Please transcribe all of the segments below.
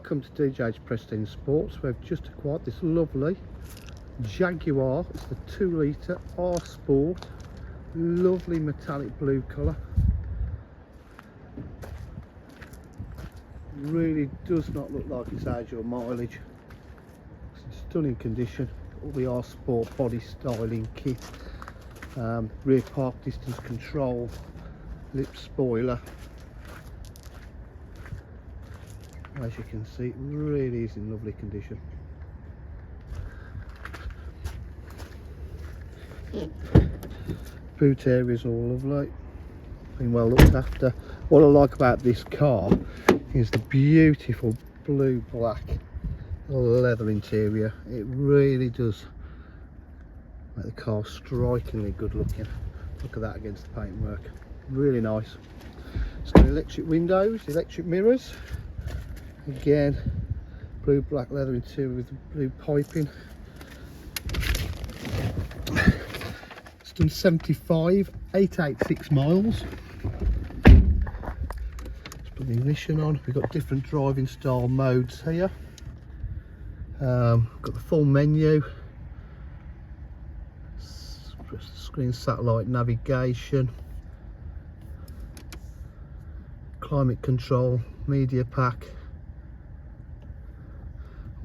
Welcome to DJ's Prestige Sports. We've just acquired this lovely Jaguar. It's the 2 litre R Sport, lovely metallic blue colour. Really does not look like it's had your mileage. It's in stunning condition. All the R Sport body styling kit, rear park distance control, lip spoiler. As you can see, it really is in lovely condition. Boot area is all lovely, been well looked after. What I like about this car is the beautiful blue black leather interior. It really does make the car strikingly good looking. Look at that against the paintwork, really nice. It's got electric windows, electric mirrors. Again, blue black leather interior with the blue piping. It's done 75,886 miles. Let's put the ignition on. We've got different driving style modes here. Got the full menu. Press the screen, satellite navigation, climate control, media pack.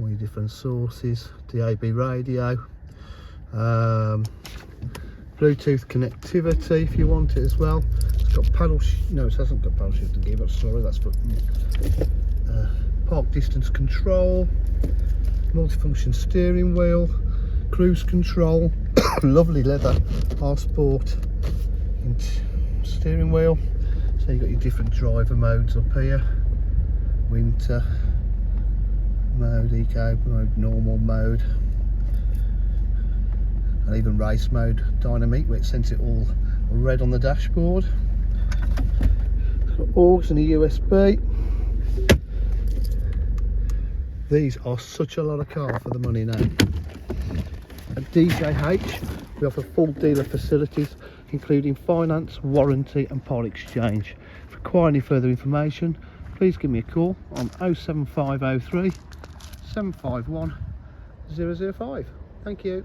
All your different sources, DAB radio, Bluetooth connectivity if you want it as well. It's got paddle, no, it hasn't got paddle shifting gearbox, sorry, that's for park distance control, multifunction steering wheel, cruise control, lovely leather R Sport steering wheel. So you've got your different driver modes up here, winter mode, eco mode, normal mode, and even race mode, dynamic, where it sends it all red on the dashboard. It's got AUX and a USB. These are such a lot of car for the money now. At DJH we offer full dealer facilities including finance, warranty and part exchange. If you require any further information, please give me a call on 07503 751 005. Thank you.